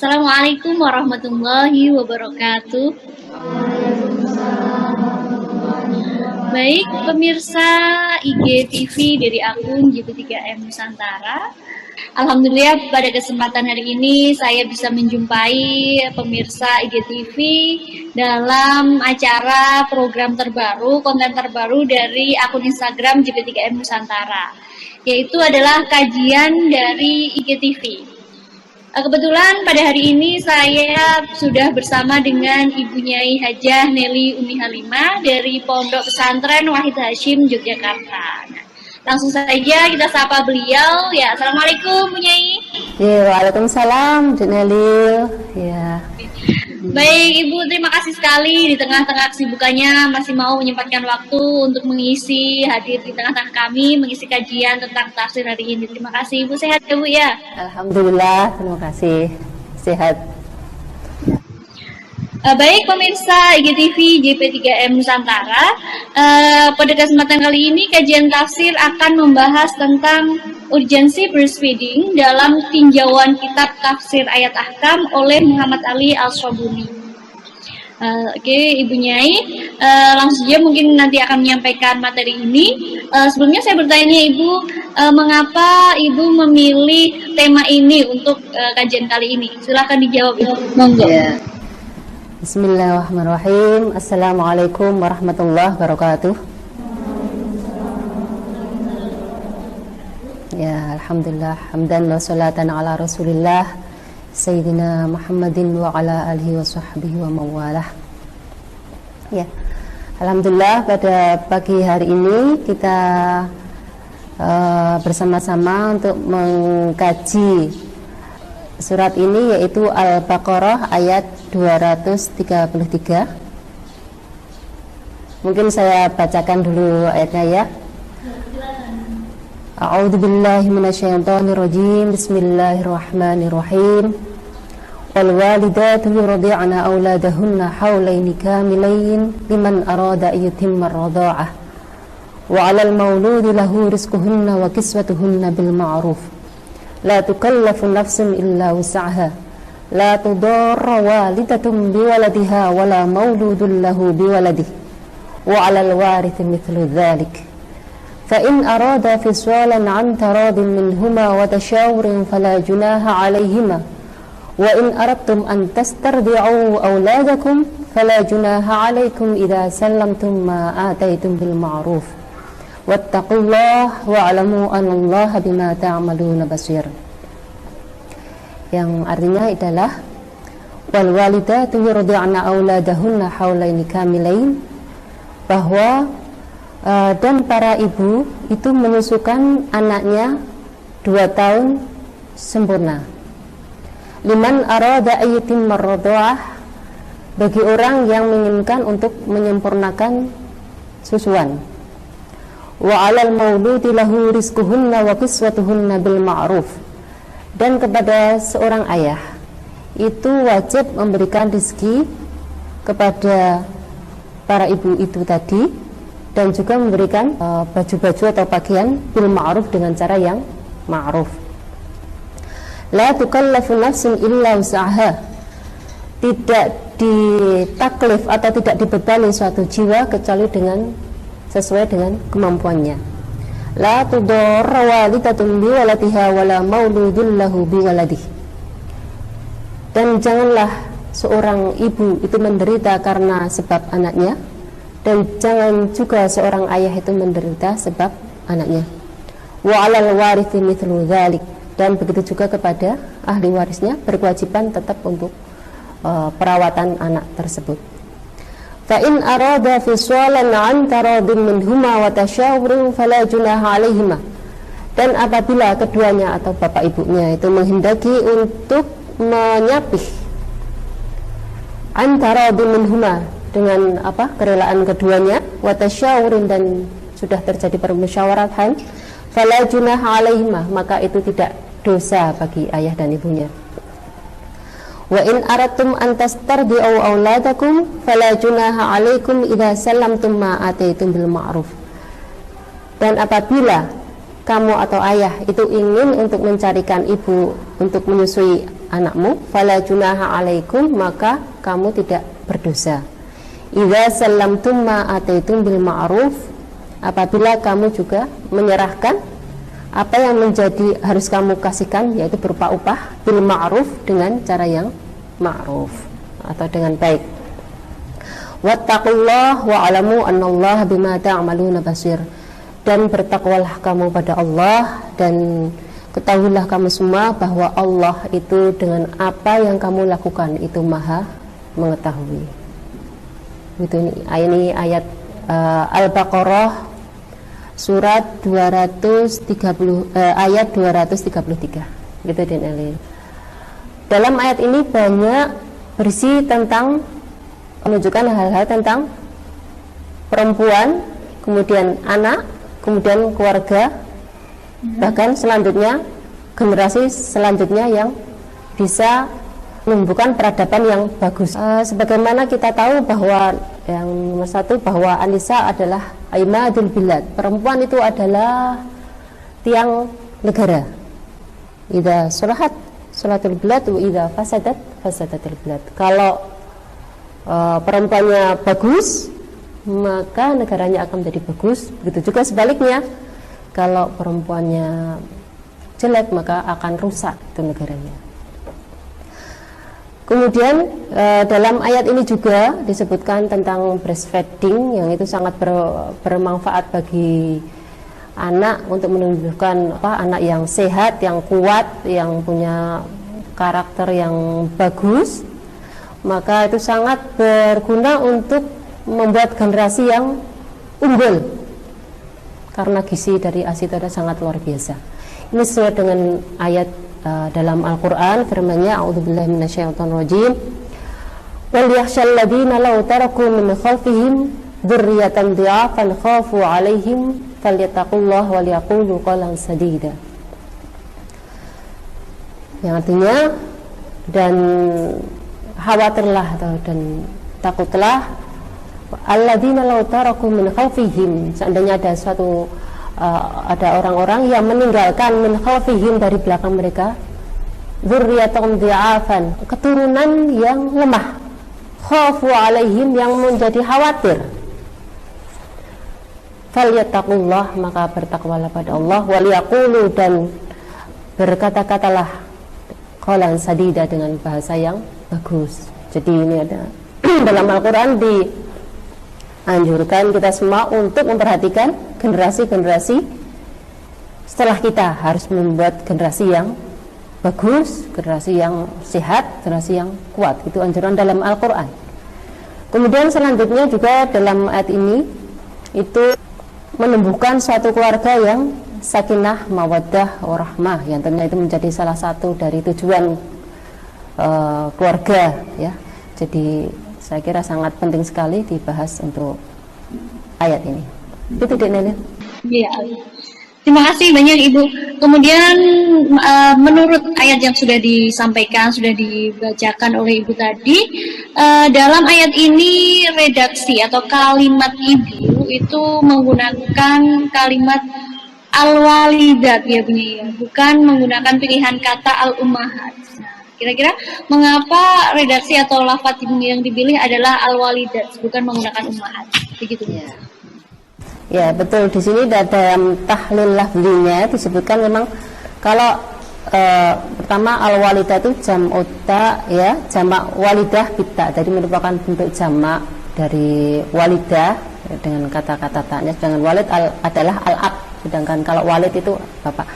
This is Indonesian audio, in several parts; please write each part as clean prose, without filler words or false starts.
Assalamualaikum warahmatullahi wabarakatuh. Baik, pemirsa IGTV dari akun JP3M Nusantara. Alhamdulillah pada kesempatan hari ini saya bisa menjumpai pemirsa IGTV dalam acara program terbaru, konten terbaru dari akun Instagram JP3M Nusantara, yaitu adalah kajian dari IGTV. Kebetulan pada hari ini saya sudah bersama dengan Ibu Nyai Hajah Nelly Umi Halimah dari Pondok Pesantren Wahid Hasyim Yogyakarta. Nah, langsung saja kita sapa beliau. Ya, Assalamualaikum Bu Nyai. Ya, waalaikumsalam Bu Nelly. Ya. Baik Ibu, terima kasih sekali di tengah-tengah kesibukannya masih mau menyempatkan waktu untuk mengisi, hadir di tengah-tengah kami, mengisi kajian tentang tafsir hari ini. Terima kasih Ibu, sehat ya Bu ya? Alhamdulillah, terima kasih, sehat. Baik pemirsa IGTV JP3M Nusantara, pada kesempatan kali ini kajian tafsir akan membahas tentang urgensi breastfeeding dalam tinjauan kitab tafsir ayat ahkam oleh Muhammad Ali Al-Sobuni. Oke, Ibu Nyai, langsung saja mungkin nanti akan menyampaikan materi ini. Sebelumnya saya bertanya Ibu, mengapa Ibu memilih tema ini untuk kajian kali ini? Silakan dijawab Ibu, monggo. Ya. Bismillahirrahmanirrahim. Assalamualaikum warahmatullahi wabarakatuh. Ya, alhamdulillah, hamdan wa salatan ala Rasulillah Sayyidina Muhammadin wa ala alihi wa sahbihi wa mawalah. Ya, alhamdulillah pada pagi hari ini kita bersama-sama untuk mengkaji surat ini, yaitu Al-Baqarah ayat 233. Mungkin saya bacakan dulu ayatnya ya. A'udzu billahi minasyaitonir rajim. Bismillahirrahmanirrahim. Wal walidatu yurdi'na auladahunna haulaini kamilain liman arada an yutimma ar-radha'ah. Wa 'alal mauludi lahu rizquhunna wa kiswatuhunna bil ma'ruf. La tukallafu nafsun illa wus'aha. La tudarra walidatun biwaladiha wala mauludun lahu biwaladihi. Wa 'alal warithi mithlu dhalik. Fa in arada fiswalan 'an taradin minhuma wa tashawurin fala junaha 'alayhima. Wa in aradtum an tastardi'u awladakum fala junaha 'alaykum idza sallamtum ma ataytum bil ma'ruf. Wattaqullah wa'lamu anallaha bima ta'maluna basir. Yang artinya adalah wal walidatu yurdi'na auladahunna haulaini kamilain, bahwa dan para ibu itu menyusukan anaknya 2 tahun sempurna. Liman arada ayyatim marradha'ah, bagi orang yang menginginkan untuk menyempurnakan susuan. Wa 'alal mauludi lahu rizquhunna wa kiswatuhunna bil ma'ruf, dan kepada seorang ayah itu wajib memberikan rezeki kepada para ibu itu tadi, dan juga memberikan baju-baju atau pakaian bil ma'ruf, dengan cara yang ma'ruf. La tukallafu nafsun illa wus'aha, tidak ditaklif atau tidak dibebani suatu jiwa kecuali dengan sesuai dengan kemampuannya. La tudarra walidatun biwaladiha wala mauludun lahu biwaladihi, dan janganlah seorang ibu itu menderita karena sebab anaknya, dan jangan juga seorang ayah itu menderita sebab anaknya. Wa 'alal warithi mithlu dzalik, dan begitu juga kepada ahli warisnya berkewajiban tetap untuk perawatan anak tersebut. Fa in arada fiswalan 'an taradin minhuma wa tashawurin fala junaha 'alaihima, dan apabila keduanya atau bapak ibunya itu menghendaki untuk menyapih antara minhuma, dengan kerelaan keduanya, wa tashawurin, dan sudah terjadi permusyawaratan, fala junaha 'alaihima, maka itu tidak dosa bagi ayah dan ibunya. Wa in aradtum an tastardi'u auladakum fala junaha 'alaikum idza sallamtum ma ataitum bil ma'ruf, dan apabila kamu atau ayah itu ingin untuk mencarikan ibu untuk menyusui anakmu, fala junaha alaikum, maka kamu tidak berdosa. Idza sallamtum ma ataitum bil ma'ruf, apabila kamu juga menyerahkan apa yang menjadi harus kamu kasihkan, yaitu berupa upah, bil ma'ruf, dengan cara yang ma'ruf atau dengan baik. Wattaqullah wa'alamu annallaha bima ta'maluna basir, dan bertakwalah kamu pada Allah, dan ketahuilah kamu semua bahwa Allah itu dengan apa yang kamu lakukan itu maha mengetahui. Ini ayat Al-Baqarah surat 230 ayat 233 gitu Den Eli. Dalam ayat ini banyak berisi tentang menunjukkan hal-hal tentang perempuan, kemudian anak, kemudian keluarga, bahkan selanjutnya generasi selanjutnya yang bisa menumbuhkan peradaban yang bagus. Sebagaimana kita tahu bahwa yang nomor satu, bahwa An-Nisa adalah aimadul bilad, perempuan itu adalah tiang negara. Idza sulahat sulatul bilad wa idza fasadat fasadatul bilad. Kalau perempuannya bagus, maka negaranya akan menjadi bagus. Begitu juga sebaliknya, kalau perempuannya jelek, maka akan rusak itu negaranya. Kemudian dalam ayat ini juga disebutkan tentang breastfeeding, yang itu sangat bermanfaat bagi anak untuk menumbuhkan anak yang sehat, yang kuat, yang punya karakter yang bagus. Maka itu sangat berguna untuk membuat generasi yang unggul, karena gizi dari ASI itu sangat luar biasa. Ini sesuai dengan ayat dalam Al-Quran, firman-Nya, a'udzubillahi minasyaitonirrajim, wal yakhshal ladzina law taraku min khalfihim dzurriyyatan dhi'afan khafu 'alaihim falyattaqullaha wal yaqulu qawlan sadida. Yang artinya, dan khawatirlah dan takutlah alladzina law taraku min khalfihim, seandainya ada suatu ada orang-orang yang meninggalkan min khalfihim, dari belakang mereka, dzurriyyatan dhi'afan, keturunan yang lemah, khafu alaihim, yang menjadi khawatir, falyattaqullah, maka bertakwalah pada Allah, wal yaqulu, dan berkata-katalah qawlan sadida, dengan bahasa yang bagus. Jadi ini ada dalam Al-Quran dianjurkan kita semua untuk memperhatikan generasi-generasi setelah kita, harus membuat generasi yang bagus, generasi yang sehat, generasi yang kuat. Itu anjuran dalam Al-Quran. Kemudian selanjutnya juga dalam ayat ini itu menumbuhkan suatu keluarga yang sakinah, mawaddah, warahmah, yang tentunya itu menjadi salah satu dari tujuan keluarga, ya. Jadi saya kira sangat penting sekali dibahas untuk ayat ini. Itu Dek Nelin. Iya. Terima kasih banyak Ibu. Kemudian menurut ayat yang sudah disampaikan, sudah dibacakan oleh Ibu tadi, dalam ayat ini redaksi atau kalimat Ibu itu menggunakan kalimat al-walidat, ya Bu, ya, bukan menggunakan pilihan kata al-ummahat. Nah, kira-kira mengapa redaksi atau lafadz yang dipilih adalah al-walidat, bukan menggunakan ummahat? Begitu ya. Ya, betul. Di sini dalam tahlil lafzinya disebutkan memang kalau pertama al-walidah itu jam'ut ta, ya, jamak walidah bita. Jadi merupakan bentuk jamak dari walidah, ya, dengan kata-kata ta'nya. Sedangkan walid adalah al-ab, sedangkan kalau walid itu bapak.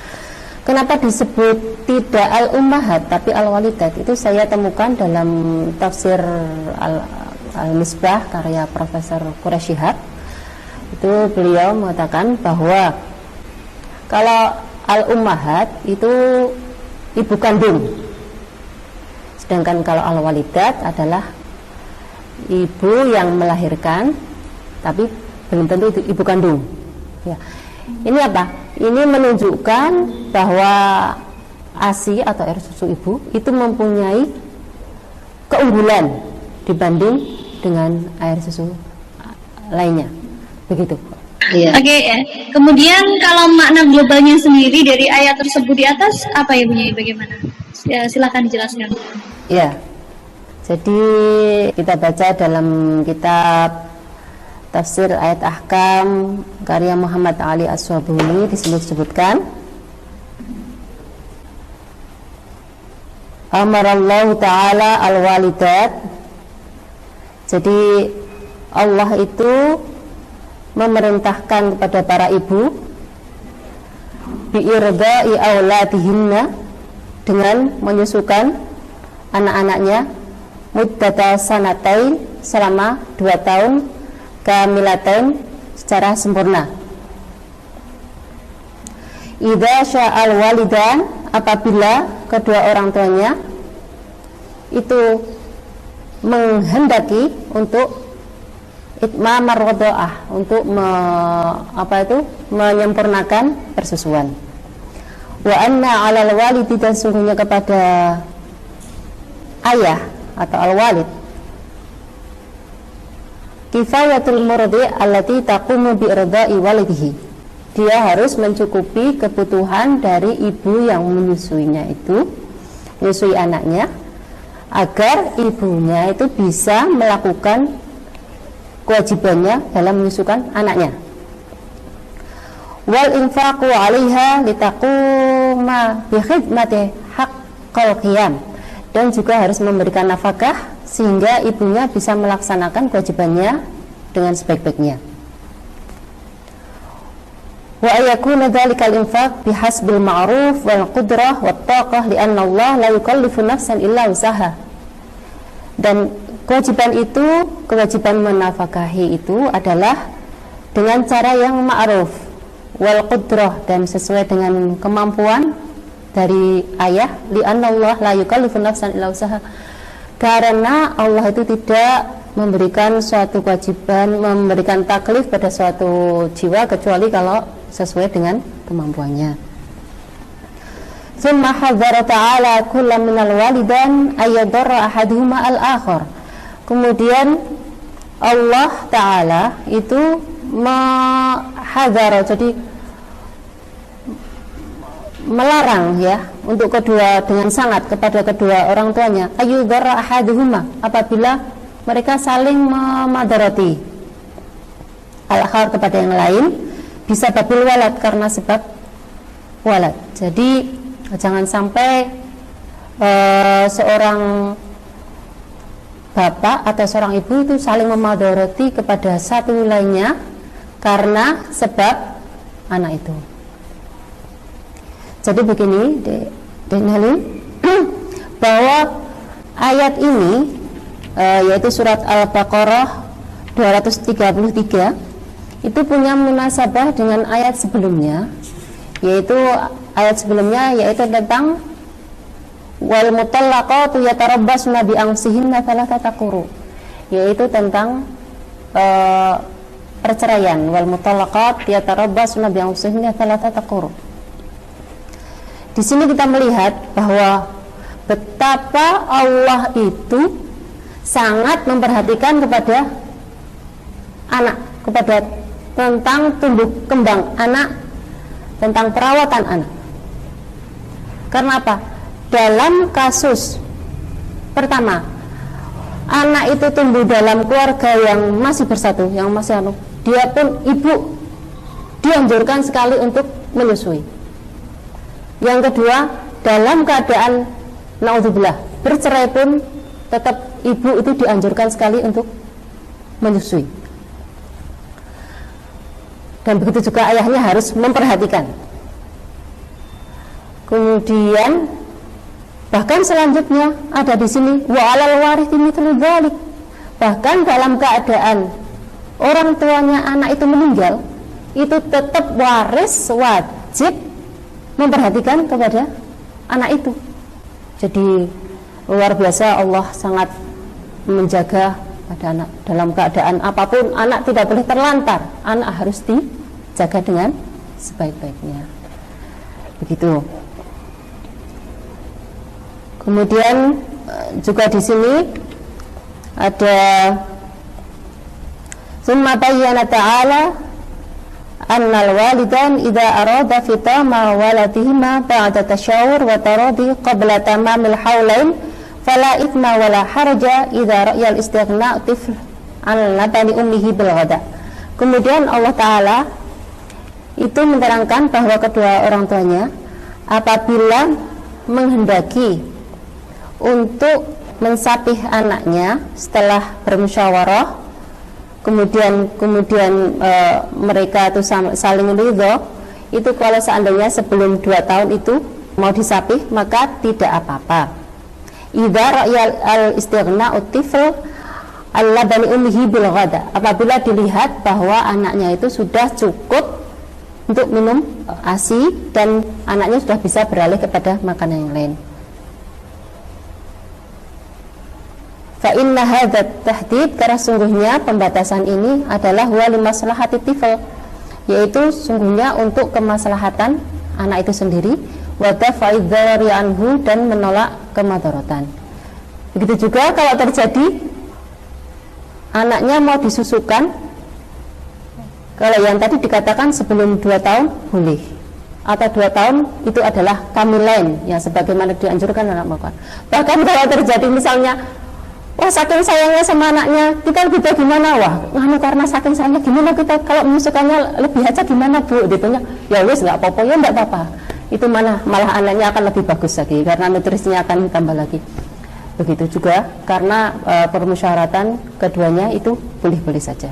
Kenapa disebut tidak al-ummahat tapi al-walidat? Itu saya temukan dalam tafsir al-Misbah karya Profesor Quraish Shihab. Itu beliau mengatakan bahwa kalau al-ummahat itu ibu kandung, sedangkan kalau al-walidat adalah ibu yang melahirkan, tapi belum tentu itu ibu kandung, ya. Ini apa? Ini menunjukkan bahwa ASI atau air susu ibu itu mempunyai keunggulan dibanding dengan air susu lainnya. Begitu. Iya. Oke, ya. Kemudian kalau makna globalnya sendiri dari ayat tersebut di atas apa ya, Bunyi, bagaimana? Ya, silakan dijelaskan. Ya, jadi kita baca dalam kitab Tafsir Ayat Ahkam karya Muhammad Ali As-Swabuni disebutkan Amarallahu ta'ala al-walidat. Jadi Allah itu memerintahkan kepada para ibu bi'irda'i auladihinna, dengan menyusukan anak-anaknya muddata sanatain, selama 2 tahun, kamilatain, secara sempurna. Idza sya'al walidan, apabila kedua orang tuanya itu menghendaki untuk itmamar radha'ah, untuk menyempurnakan persusuan. Wa anna 'alal walidi, dan sungguhnya kepada ayah atau al-walid kifayatul murdi allati taqumu bi irda'i walidihi, dia harus mencukupi kebutuhan dari ibu yang menyusuinya itu, menyusui anaknya, agar ibunya itu bisa melakukan kewajibannya dalam menyusukan anaknya. Wal infaqu 'alaiha litaquma bi khidmati haqqal qiyam, dan juga harus memberikan nafkah sehingga ibunya bisa melaksanakan kewajibannya dengan sebaik-baiknya. Wa ayakuna dzalikal infaq bihasbil ma'ruf wal qudrah wat taqah li'anna Allah la yukallifu nafsan illa usaha. Dan kewajiban itu, kewajiban menafkahi itu adalah dengan cara yang ma'ruf wal qudrah, dan sesuai dengan kemampuan dari ayah, li'anna Allah la yukallifu nafsan illa usaha, karena Allah itu tidak memberikan suatu kewajiban, memberikan taklif pada suatu jiwa kecuali kalau sesuai dengan kemampuannya. Tsumma hadzara ta'ala kullam minal walidan ayadarra ahaduhuma al-akhar. Kemudian Allah Ta'ala itu menghadzara, jadi melarang ya, untuk kedua, dengan sangat kepada kedua orang tuanya, ayyudarra ahaduhuma, apabila mereka saling memadarati al-akhar kepada yang lain, bisa babil walad, karena sebab walad. Jadi jangan sampai seorang bapak atau seorang ibu itu saling memadarati kepada satu lainnya karena sebab anak itu. Jadi begini, Denali, bahwa ayat ini yaitu surat Al-Baqarah 233 itu punya munasabah dengan ayat sebelumnya, yaitu ayat sebelumnya yaitu tentang wal mutallaqatu yatarabbasna bi anfusihinna thalathata quru, yaitu tentang perceraian. Wal mutallaqat yatarabbasna bi anfusihinna thalathata quru. Di sini kita melihat bahwa betapa Allah itu sangat memperhatikan kepada anak, kepada tentang tumbuh kembang anak, tentang perawatan anak. Karena apa? Dalam kasus pertama, anak itu tumbuh dalam keluarga yang masih bersatu, yang masih dia pun ibu dianjurkan sekali untuk menyusui. Yang kedua, dalam keadaan naudzubillah bercerai pun tetap ibu itu dianjurkan sekali untuk menyusui. Dan begitu juga ayahnya harus memperhatikan. Kemudian bahkan selanjutnya ada di sini wa 'alal warithi mithlu dzalik. Bahkan dalam keadaan orang tuanya anak itu meninggal, itu tetap waris wajib memperhatikan kepada anak itu. Jadi luar biasa Allah sangat menjaga pada anak. Dalam keadaan apapun anak tidak boleh terlantar, anak harus dijaga dengan sebaik-baiknya. Begitu. Kemudian juga di sini ada summa bayyana ta'ala annal walidan idza arada fitama waladihima ba'da tashawur wa taradi qabla tamamil haulain fala ithma wala haraja idza ra'yal istighna tifl an labani ummihi bil ghada. Kemudian Allah Ta'ala itu menerangkan bahwa kedua orang tuanya apabila menghendaki untuk mensapih anaknya setelah bermusyawarah, kemudian mereka itu saling ridho, itu kalau seandainya sebelum 2 tahun itu mau disapih maka tidak apa-apa. Idza ra'yal al-istighna utifl al-labani ummihi bil ghada, apabila dilihat bahwa anaknya itu sudah cukup untuk minum ASI dan anaknya sudah bisa beralih kepada makanan yang lain. Fa inna hadzat tahdid, karena sungguhnya pembatasan ini adalah huwa limaslahati tifl, yaitu sungguhnya untuk kemaslahatan anak itu sendiri, wa dafa'id dzarari anhu, dan menolak kemadaratan. Begitu juga kalau terjadi anaknya mau disusukan, kalau yang tadi dikatakan sebelum 2 tahun boleh, atau 2 tahun itu adalah kamilain, yang sebagaimana dianjurkan anak makan. Bahkan kalau terjadi misalnya, wah saking sayangnya sama anaknya, kita lebih baik gimana? Wah, karena saking sayangnya gimana kita kalau menyusukannya lebih aja gimana Bu? Ditanya, ya wis nggak apa-apa, ya nggak apa-apa. Itu malah anaknya akan lebih bagus lagi, karena nutrisinya akan ditambah lagi. Begitu juga karena permusyawaratan keduanya itu boleh-boleh saja.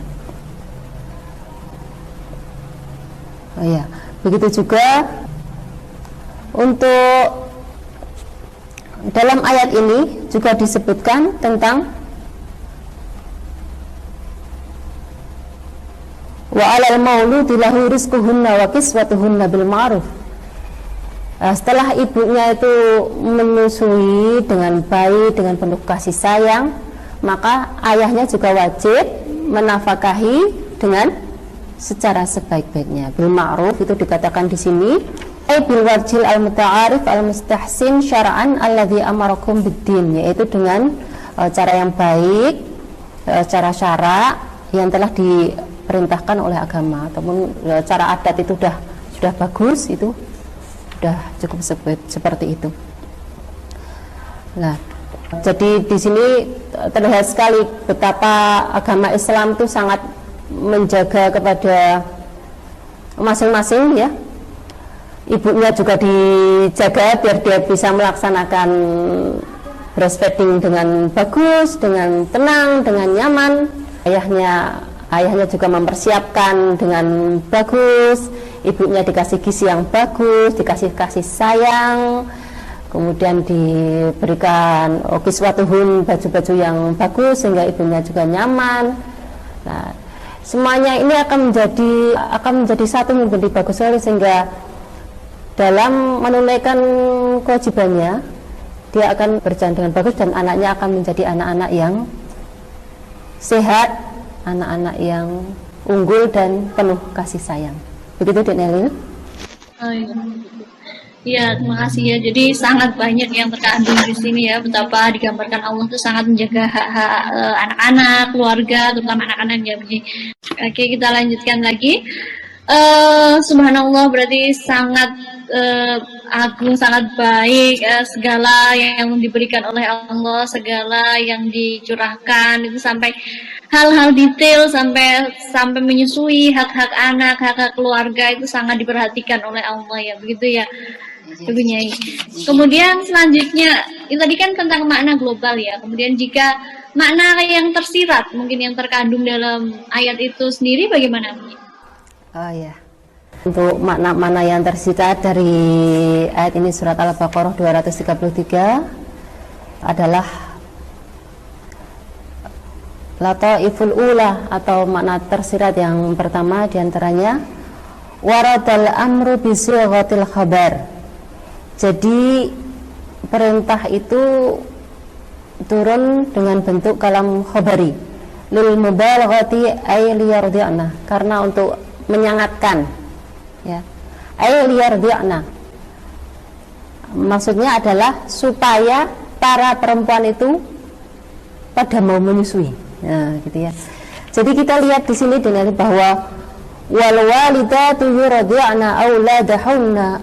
Oh ya, begitu juga untuk dalam ayat ini juga disebutkan tentang wa 'alal mauludi lahu rizquhunna wa kiswatuhunna bil ma'ruf. Setelah ibunya itu menyusui dengan baik, dengan penuh kasih sayang, maka ayahnya juga wajib menafkahi dengan secara sebaik-baiknya. Bil ma'ruf itu dikatakan di sini bil wajhil al muta'arif al mustahsin syara'an alladzi amarakum biddin, yaitu dengan cara yang baik, cara syara yang telah diperintahkan oleh agama, ataupun cara adat itu sudah bagus, itu sudah cukup seperti itu. Nah, jadi di sini terlihat sekali betapa agama Islam itu sangat menjaga kepada masing-masing ya. Ibunya juga dijaga biar dia bisa melaksanakan breastfeeding dengan bagus, dengan tenang, dengan nyaman. Ayahnya juga mempersiapkan dengan bagus. Ibunya dikasih gizi yang bagus, dikasih kasih sayang, kemudian diberikan kiswatuhun, baju-baju yang bagus sehingga ibunya juga nyaman. Nah, semuanya ini akan menjadi satu, menjadi bagus sekali, sehingga dalam menunaikan kewajibannya dia akan berjalan dengan bagus dan anaknya akan menjadi anak-anak yang sehat, anak-anak yang unggul dan penuh kasih sayang. Begitu Dek Nelil? Oh, iya. Ya, terima kasih ya. Jadi sangat banyak yang terkandung di sini ya, betapa digambarkan Allah itu sangat menjaga hak-hak anak-anak, keluarga, terutama anak-anak ya. Oke, kita lanjutkan lagi. Subhanallah, berarti sangat agung, sangat baik segala yang diberikan oleh Allah, segala yang dicurahkan itu sampai hal-hal detail, sampai menyusui hak-hak anak, hak-hak keluarga itu sangat diperhatikan oleh Allah ya, begitu ya Ibu Nyai. Kemudian selanjutnya itu tadi kan tentang makna global ya. Kemudian jika makna yang tersirat mungkin yang terkandung dalam ayat itu sendiri bagaimana? Oh ya. Untuk makna-makna yang tersirat dari ayat ini surat Al-Baqarah 233 adalah lataiful ula, atau makna tersirat yang pertama diantaranya waradal amru bisighatil khabar. Jadi perintah itu turun dengan bentuk kalam khabari lil mubalaghati ay liyardi'na, karena untuk menyangatkan ya, ay liyardi'na, maksudnya adalah supaya para perempuan itu pada mau menyusui. Nah, gitu ya. Jadi kita lihat di sini dengan bahwa wal walidatu yurdi'na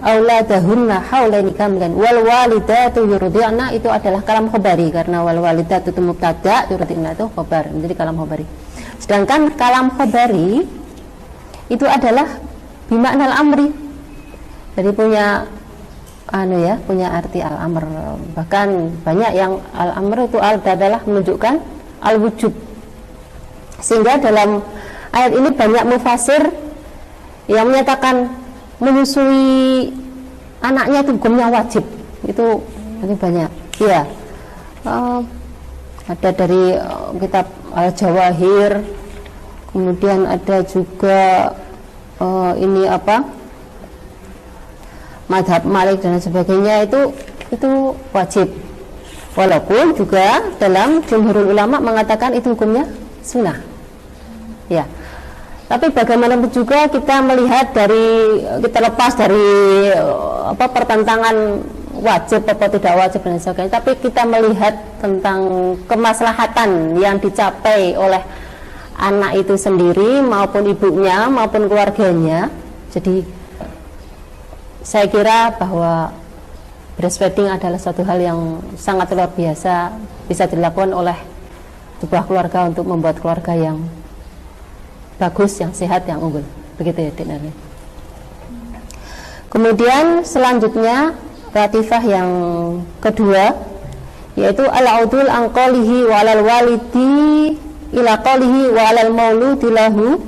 auladahunna haulaini kamilain. Wal walidatu yurdi'na itu adalah kalam khabari, karena wal walidatu itu mubtada, yurdi'na itu khabar, menjadi kalam khabari. Sedangkan kalam khabari itu adalah bimaknal amri, jadi punya punya arti al-amr. Bahkan banyak yang al-amr itu adalah menunjukkan al-wujub. Sehingga dalam ayat ini banyak mufasir yang menyatakan menyusui anaknya itu hukumnya wajib. Itu banyak. Ya, ada dari kitab Al-Jawahir, kemudian ada juga madhab Malik dan sebagainya, itu wajib. Walaupun juga dalam jumhurul ulama mengatakan itu hukumnya sunnah. Ya. Tapi bagaimanapun juga kita melihat kita lepas dari pertentangan wajib atau tidak wajib dan sebagainya, tapi kita melihat tentang kemaslahatan yang dicapai oleh anak itu sendiri maupun ibunya maupun keluarganya. Jadi saya kira bahwa breastfeeding adalah suatu hal yang sangat luar biasa, bisa dilakukan oleh sebuah keluarga untuk membuat keluarga yang bagus, yang sehat, yang unggul. Begitu ya, Dik Narli. Kemudian selanjutnya latifah yang kedua, yaitu al-udul an qalihi wa alal walidi ila qalihi wa alal mauludi lahu,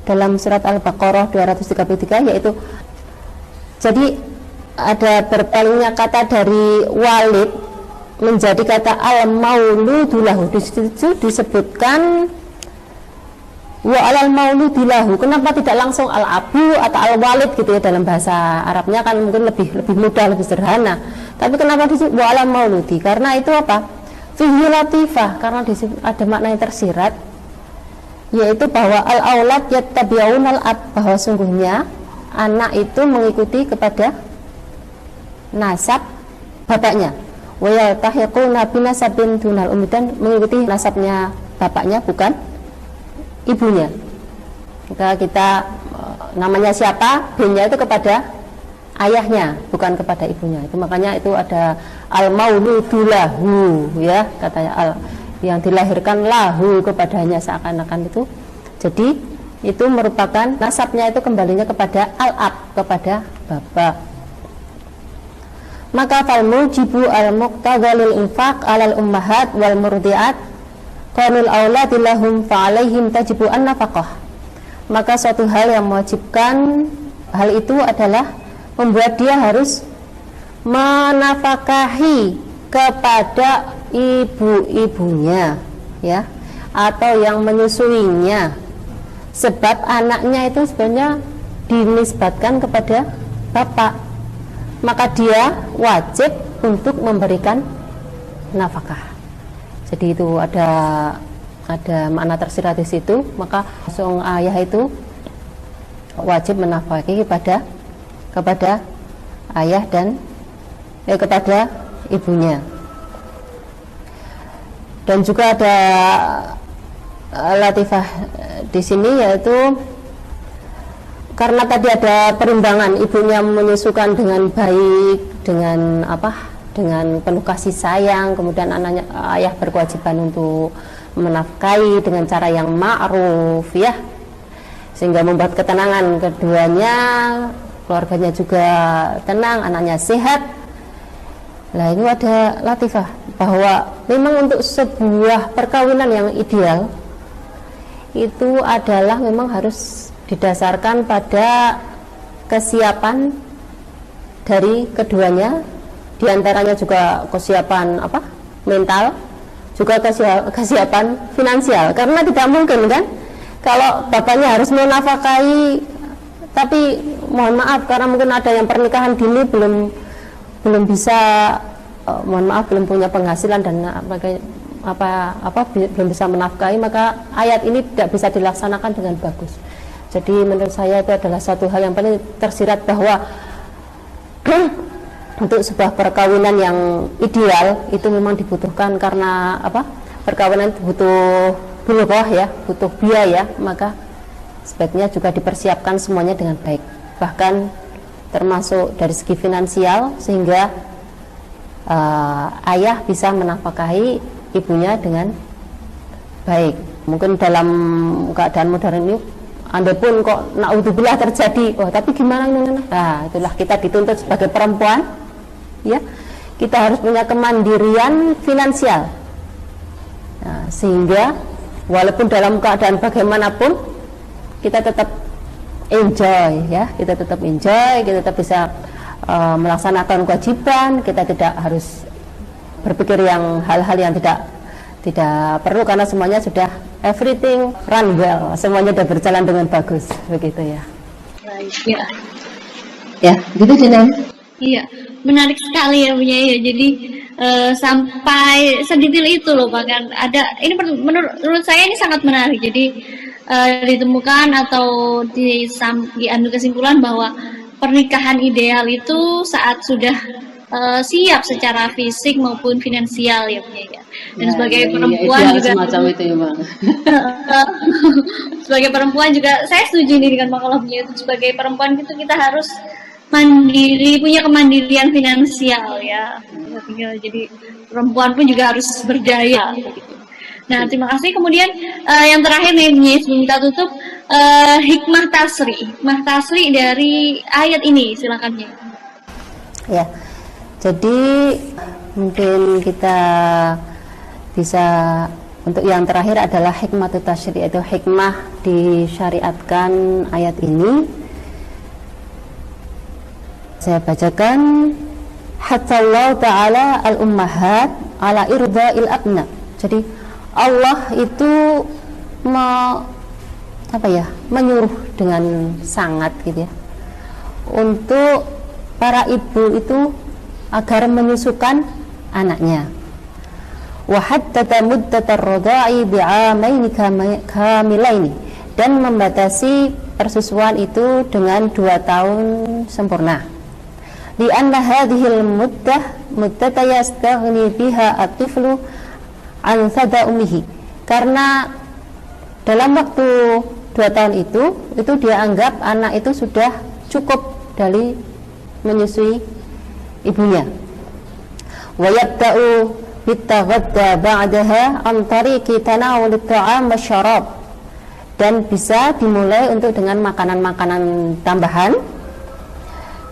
dalam surat Al-Baqarah 233, yaitu jadi ada berpalingnya kata dari walid menjadi kata al-mauludu lahu. Di situ disebutkan wa alal mauludi lahu. Kenapa tidak langsung al-abu atau al-walid gitu ya, dalam bahasa Arabnya kan mungkin lebih mudah, lebih sederhana. Tapi kenapa disebut wa alal mauludi? Karena itu apa? Fihi latifah, karena di situ ada makna yang tersirat, yaitu bahwa al-aulad yattabi'un al-ab, bahwa sungguhnya anak itu mengikuti kepada nasab bapaknya. Wa yaltahiquna binasabin dunal ummi, dan mengikuti nasabnya bapaknya bukan ibunya. Maka kita namanya siapa, bin-nya itu kepada ayahnya bukan kepada ibunya. Itu makanya itu ada al-mauludu lahu, ya, katanya yang dilahirkan lahu, kepadanya, seakan-akan itu. Jadi itu merupakan nasabnya itu kembalinya kepada al-ab, kepada bapak. Maka fal mujibu al-muqtadalil infaq alal ummahat wal murdiat qanul auladi lahum fa alaihim tajibu an-nafaqah. Maka suatu hal yang mewajibkan hal itu adalah membuat dia harus menafkahi kepada ibu-ibunya, ya, atau yang menyusuinya. Sebab anaknya itu sebenarnya dinisbatkan kepada bapak, maka dia wajib untuk memberikan nafkah. Jadi itu ada makna tersirat di situ. Maka langsung ayah itu wajib menafkahi kepada ayah dan kepada ibunya. Dan juga ada latifah di sini, yaitu karena tadi ada perimbangan, ibunya menyusukan dengan baik, dengan penuh kasih sayang, kemudian ayah berkewajiban untuk menafkahi dengan cara yang ma'ruf, ya, sehingga membuat ketenangan keduanya, keluarganya juga tenang, anaknya sehat. Nah, itu ada latifah bahwa memang untuk sebuah perkawinan yang ideal itu adalah memang harus didasarkan pada kesiapan dari keduanya, diantaranya juga kesiapan mental, juga kesiapan finansial. Karena tidak mungkin kan kalau bapaknya harus menafkahi, tapi mohon maaf karena mungkin ada yang pernikahan dini belum bisa, mohon maaf, belum punya penghasilan dan belum bisa menafkahi, maka ayat ini tidak bisa dilaksanakan dengan bagus. Jadi menurut saya itu adalah satu hal yang paling tersirat, bahwa untuk sebuah perkawinan yang ideal itu memang dibutuhkan, karena perkawinan itu butuh bulughah, ya, butuh biaya. Maka sebaiknya juga dipersiapkan semuanya dengan baik, bahkan termasuk dari segi finansial, sehingga ayah bisa menafkahi ibunya dengan baik. Mungkin dalam keadaan modern ini, andai pun kok naudzubillah terjadi, tapi gimana? Nah, itulah kita dituntut sebagai perempuan, ya, kita harus punya kemandirian finansial. Nah, sehingga walaupun dalam keadaan bagaimanapun kita tetap enjoy, ya, kita tetap bisa melaksanakan kewajiban, kita tidak harus berpikir yang hal-hal yang tidak perlu, karena semuanya sudah everything run well, semuanya sudah berjalan dengan bagus, begitu ya. Baik, ya. Ya, gitu Jenang. Iya, menarik sekali ya punya ya. Jadi sampai sedetail itu loh, bahkan ada ini menurut saya ini sangat menarik. Jadi ditemukan atau diambil kesimpulan bahwa pernikahan ideal itu saat sudah siap secara fisik maupun finansial ya punya ya. Dan sebagai perempuan juga semacam itu ya Bang. sebagai perempuan juga saya setuju nih dengan makalahnya itu, sebagai perempuan itu kita harus mandiri, punya kemandirian finansial ya. Jadi perempuan pun juga harus berdaya gitu. Nah, terima kasih. Kemudian yang terakhir nih sebelum kita tutup, hikmah tasri dari ayat ini, silakan ya. Ya. Jadi mungkin kita bisa, untuk yang terakhir adalah hikmah tasyri', yaitu hikmah disyariatkan ayat ini. Saya bacakan, hatta Allah ta'ala al-ummahat ala irda'il abna. Jadi Allah itu menyuruh dengan sangat gitu ya, untuk para ibu itu agar menyusukan anaknya. Wa haddada muddatar radha'i bi'amaini kamilaini, dan membatasi persusuan itu dengan 2 tahun sempurna. Li anna hadhil muddah yastaghni biha at-tiflu an thada ummihi, karena dalam waktu 2 tahun itu dia anggap anak itu sudah cukup dari menyusui ibunya. Wa yabda'u bitaghadda ba'daha an tariqi tanawul at-ta'am wasyarab, dan bisa dimulai untuk dengan makanan-makanan tambahan,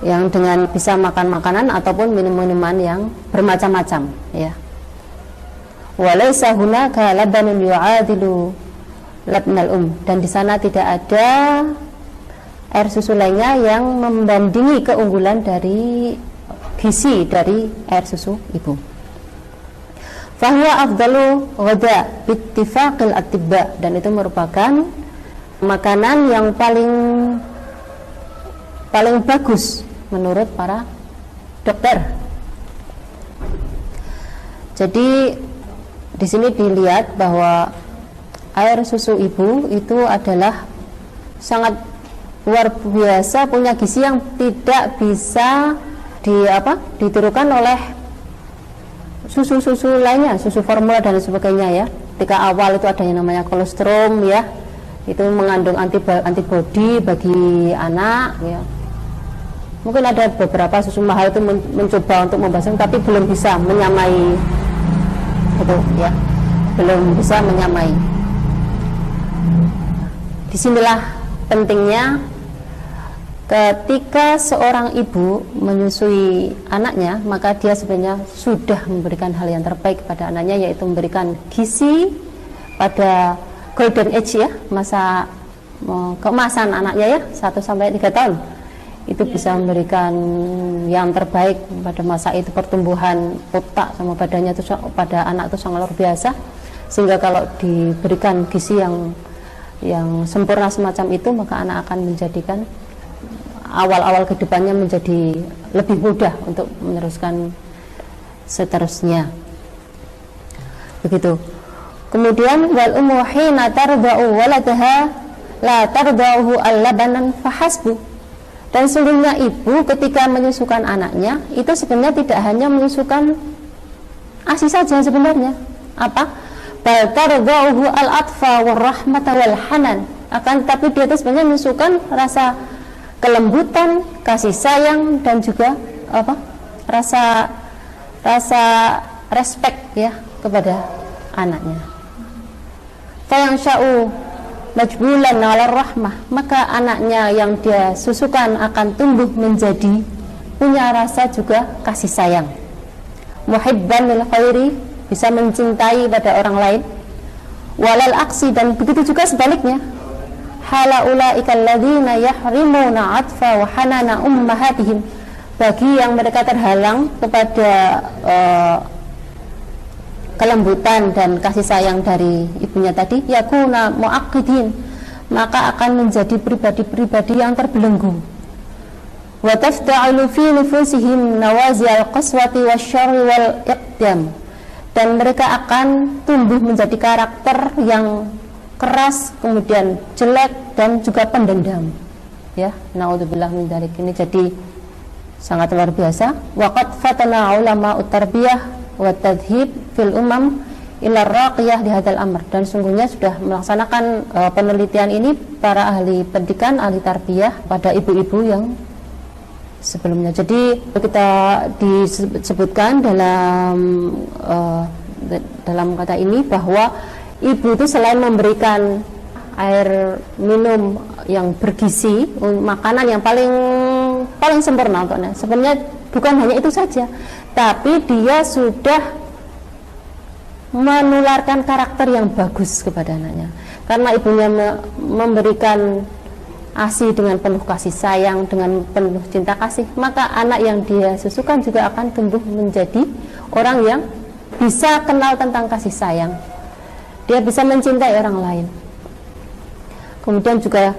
yang dengan bisa makan makanan ataupun minum-minuman yang bermacam-macam ya. Walaysa hunaka labanun yu'adilu labnal dan di sana tidak ada air susu lainnya yang membandingi keunggulan dari gizi dari air susu ibu. Fahuwa afdalu ghada bittifaqil atibba, dan itu merupakan makanan yang paling bagus menurut para dokter. Jadi di sini dilihat bahwa air susu ibu itu adalah sangat luar biasa, punya gizi yang tidak bisa ditirukan oleh susu-susu lainnya, susu formula dan sebagainya ya. Ketika awal itu ada yang namanya kolostrum ya, itu mengandung antibodi bagi anak ya. Mungkin ada beberapa susu mahal itu mencoba untuk membasmi, tapi belum bisa menyamai itu ya, belum bisa menyamai. Disinilah pentingnya ketika seorang ibu menyusui anaknya, maka dia sebenarnya sudah memberikan hal yang terbaik pada anaknya, yaitu memberikan gizi pada golden age ya, masa keemasan anaknya ya, 1-3 tahun. Itu bisa memberikan yang terbaik pada masa itu. Pertumbuhan otak sama badannya itu pada anak itu sangat luar biasa, sehingga kalau diberikan gizi yang sempurna semacam itu, maka anak akan menjadikan awal-awal kehidupannya menjadi lebih mudah untuk meneruskan seterusnya. Begitu. Kemudian wal ummu hina tarda'u waladaha la tarda'uhu al-labanan fahasbu. Dan seluruhnya ibu ketika menyusukan anaknya itu sebenarnya tidak hanya menyusukan ASI saja sebenarnya. Apa? Bal tarda'uhu al-atfa war rahmata wal hanan. Akan tapi dia itu sebenarnya menyusukan rasa kelembutan, kasih sayang, dan juga apa, rasa respect ya kepada anaknya. Fa yang sya'u majbulan 'ala rahmah, maka anaknya yang dia susukan akan tumbuh menjadi punya rasa juga kasih sayang. Muhibban lil khairi, bisa mencintai pada orang lain. Walal aksi, dan begitu juga sebaliknya. Hala ulaika alladzina yahrimuna 'atfa wa hanana ummahatihim, bagi yang mereka terhalang kepada kelembutan dan kasih sayang dari ibunya tadi, yakuna mu'aqqidin, maka akan menjadi pribadi-pribadi yang terbelenggu. Wa tafta'alu fi nufusihim nawazil qaswati wasyarri wal iqdam, dan mereka akan tumbuh menjadi karakter yang keras, kemudian jelek dan juga pendendam. Ya, naudzubillah min dzalik. Ini jadi sangat luar biasa. Waqad fatana ulama ut-tarbiyah wa tadhib fil umam ila raqiyah di hadzal amr, dan sungguhnya sudah melaksanakan penelitian ini para ahli pendidikan, ahli tarbiyah pada ibu-ibu yang sebelumnya. Jadi kita disebutkan dalam kata ini bahwa ibu itu selain memberikan air minum yang bergizi, makanan yang paling sempurna untuknya, sebenarnya bukan hanya itu saja, tapi dia sudah menularkan karakter yang bagus kepada anaknya, karena ibunya memberikan ASI dengan penuh kasih sayang, dengan penuh cinta kasih, maka anak yang dia susukan juga akan tumbuh menjadi orang yang bisa kenal tentang kasih sayang, dia bisa mencintai orang lain, kemudian juga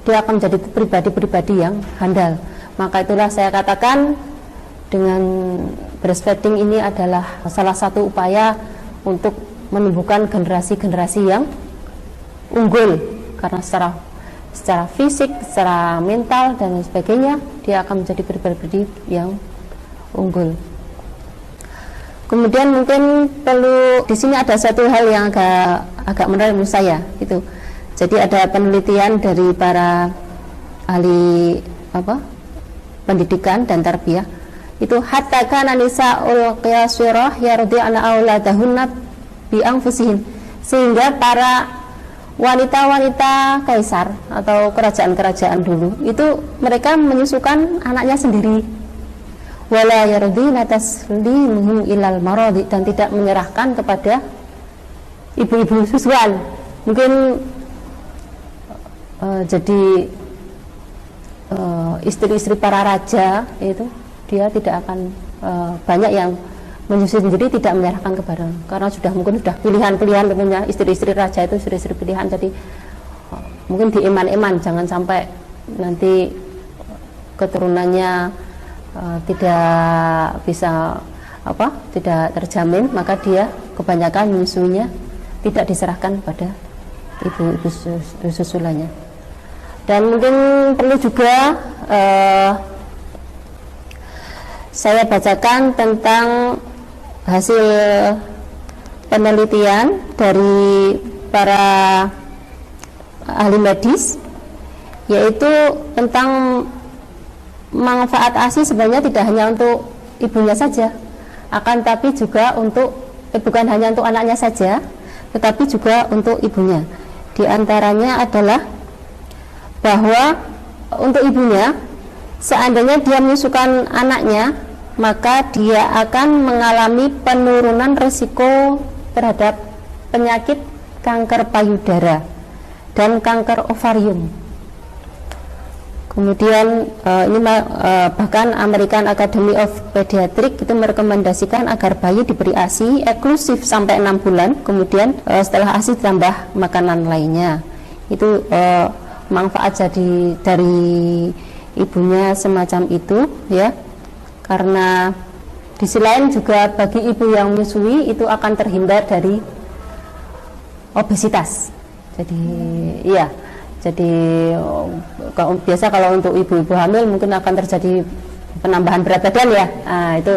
dia akan menjadi pribadi-pribadi yang handal. Maka itulah saya katakan dengan breastfeeding ini adalah salah satu upaya untuk menumbuhkan generasi-generasi yang unggul, karena secara fisik, secara mental dan sebagainya dia akan menjadi pribadi yang unggul. Kemudian mungkin perlu di sini ada satu hal yang agak menarik menurut saya itu. Jadi ada penelitian dari para ahli pendidikan dan tarbiyah itu, hatta kana nisaul qiyasirah yardi'na auladahunna bi anfusihim, sehingga para wanita-wanita kaisar atau kerajaan-kerajaan dulu itu mereka menyusukan anaknya sendiri, wala yardina taslimuhum ilal maradi, dan tidak menyerahkan kepada ibu-ibu susuan. Mungkin jadi istri-istri para raja itu dia tidak akan banyak yang menyusui sendiri, tidak menyerahkan kepada, karena mungkin sudah pilihan-pilihan tentunya, istri-istri raja itu istri-istri pilihan, jadi mungkin dieman-eman, jangan sampai nanti keturunannya tidak bisa tidak terjamin, maka dia kebanyakan menyusuinya tidak diserahkan pada ibu-ibu susulannya. Dan mungkin perlu juga saya bacakan tentang hasil penelitian dari para ahli medis, yaitu tentang manfaat ASI sebenarnya tidak hanya untuk ibunya saja, akan tapi juga bukan hanya untuk anaknya saja, tetapi juga untuk ibunya. Di antaranya adalah bahwa untuk ibunya, seandainya dia menyusukan anaknya, maka dia akan mengalami penurunan risiko terhadap penyakit kanker payudara dan kanker ovarium. Kemudian ini bahkan American Academy of Pediatrics itu merekomendasikan agar bayi diberi ASI eksklusif sampai 6 bulan, kemudian setelah ASI ditambah makanan lainnya. Itu manfaat jadi dari ibunya semacam itu ya, karena di sisi lain juga bagi ibu yang menyusui itu akan terhindar dari obesitas. Jadi biasa kalau untuk ibu-ibu hamil mungkin akan terjadi penambahan berat badan ya. Nah, itu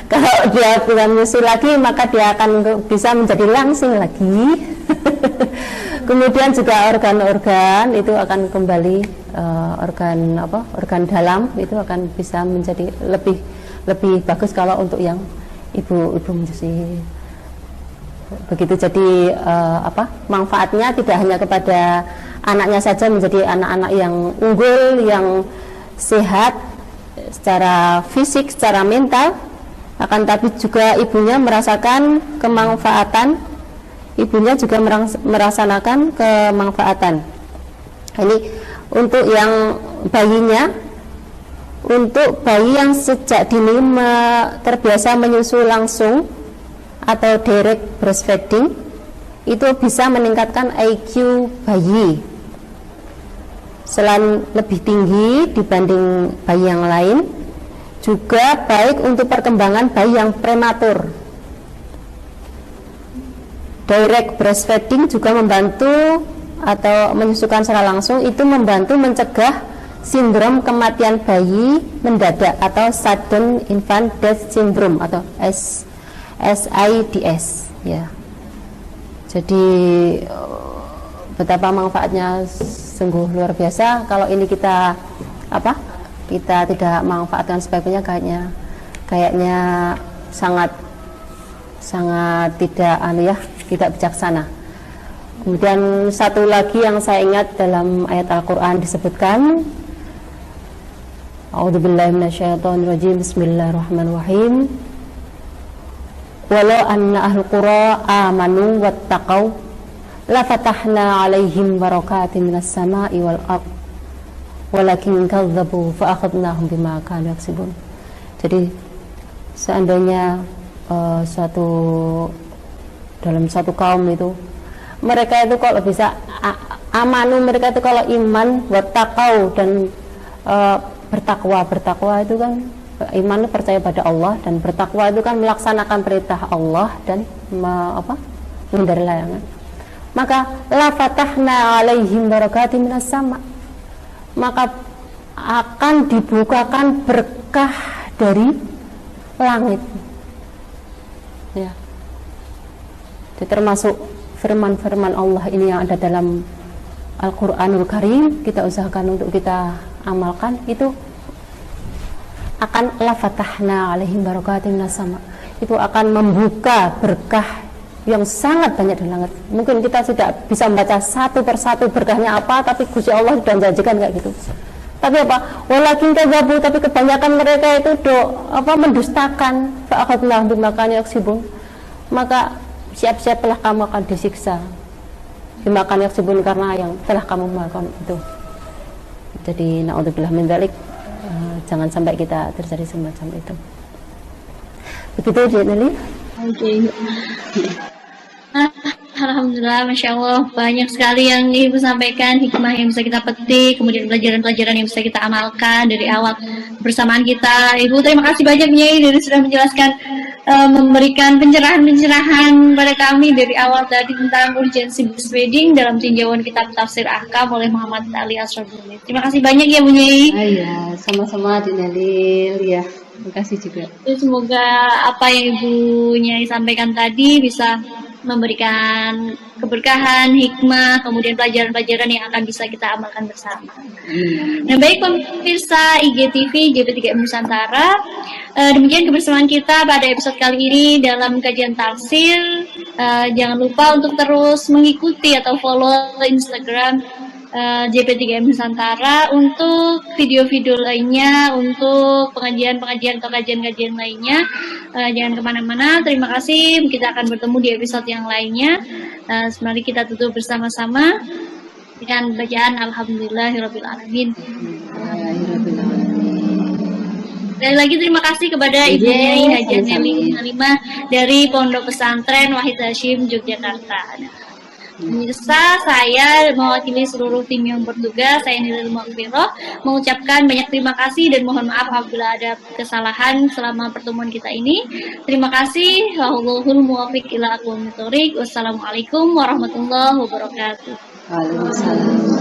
kalau dia bukan menyusui lagi maka dia akan bisa menjadi langsing lagi. Kemudian juga organ-organ itu akan kembali organ dalam itu akan bisa menjadi lebih bagus kalau untuk yang ibu menyusui. Begitu, jadi manfaatnya tidak hanya kepada anaknya saja menjadi anak-anak yang unggul, yang sehat secara fisik, secara mental, akan tapi juga ibunya merasakan kemanfaatan, ibunya juga merasakan kemanfaatan. Ini untuk yang bayinya, untuk bayi yang sejak dini terbiasa menyusu langsung atau direct breastfeeding, itu bisa meningkatkan IQ bayi selain lebih tinggi dibanding bayi yang lain, juga baik untuk perkembangan bayi yang prematur. Direct breastfeeding juga membantu, atau menyusukan secara langsung itu membantu mencegah sindrom kematian bayi mendadak atau sudden infant death syndrome atau SIDS ya. Jadi betapa manfaatnya sungguh luar biasa. Kalau ini kita tidak manfaatkan sebagainya, kayaknya sangat tidak bijaksana. Kemudian satu lagi yang saya ingat dalam ayat Al-Quran disebutkan, A'udzubillahi minasyaitonirrajim, Bismillahirrahmanirrahim. Walau anna ahlul qura amanu wattaqau la fatahna 'alaihim barakatin minas sama'i wal ardh walakin kadzabu fa akhadnahum bima kanu yaksibun. Jadi seandainya dalam satu kaum itu, mereka itu kalau bisa amanu, mereka itu kalau iman, wattaqau, dan bertakwa itu kan, iman itu percaya pada Allah, dan bertakwa itu kan melaksanakan perintah Allah dan menghindari larangan. Maka la fatahna 'alaihim barakatin minas sama', maka akan dibukakan berkah dari langit ya. Jadi termasuk firman-firman Allah ini yang ada dalam Al-Quranul Karim, kita usahakan untuk kita amalkan, itu akan la fatahna 'alaihim barakatin minas sama', itu akan membuka berkah yang sangat banyak di langit. Mungkin kita tidak bisa membaca satu persatu berkahnya apa, tapi Gusti Allah sudah menjanjikan kayak gitu. Tapi walakin kadzabu, tapi kebanyakan mereka itu mendustakan, fa akhadnahum bima kanu yaksibun, maka siap-siaplah kamu akan disiksa bima kanu yaksibun, karena yang telah kamu melakukan itu. Jadi naudzubillah min dzalik, jangan sampai kita terjadi semacam itu. Begitu Jeneli. Oke. Alhamdulillah, Masya Allah, banyak sekali yang Ibu sampaikan, hikmah yang bisa kita petik, kemudian pelajaran-pelajaran yang bisa kita amalkan dari awal bersamaan kita. Ibu, terima kasih banyak Nyai dari sudah menjelaskan, memberikan pencerahan-pencerahan pada kami dari awal tadi tentang urgensi breastfeeding dalam tinjauan kitab Tafsir Ahkam oleh Muhammad Ali Asrabuni. Terima kasih banyak ya Bu Nyai. Iya, sama-sama Dinalil ya. Terima kasih juga. Semoga apa yang Ibu Nyai sampaikan tadi bisa memberikan keberkahan, hikmah, kemudian pelajaran-pelajaran yang akan bisa kita amalkan bersama. Nah, baik pemirsa IGTV JP3M Nusantara, demikian kebersamaan kita pada episode kali ini dalam kajian tafsir. Jangan lupa untuk terus mengikuti atau follow Instagram JP3M Nusantara untuk video-video lainnya, untuk pengajian-pengajian atau kajian-kajian lainnya. Jangan kemana-mana. Terima kasih. Kita akan bertemu di episode yang lainnya. Mari kita tutup bersama-sama dengan bacaan Alhamdulillahirabbil alamin. Sekali lagi terima kasih kepada Ibu Nyai Haja Neli Halimah dari Pondok Pesantren Wahid Hasyim Yogyakarta. Pemirsa, saya mewakili seluruh tim yang bertugas, saya Nilil Mughfirah, mengucapkan banyak terima kasih dan mohon maaf apabila ada kesalahan selama pertemuan kita ini. Terima kasih. Wallahul muwaffiq ila aqwamit thoriq. Wassalamualaikum warahmatullahi wabarakatuh. Waalaikumsalam.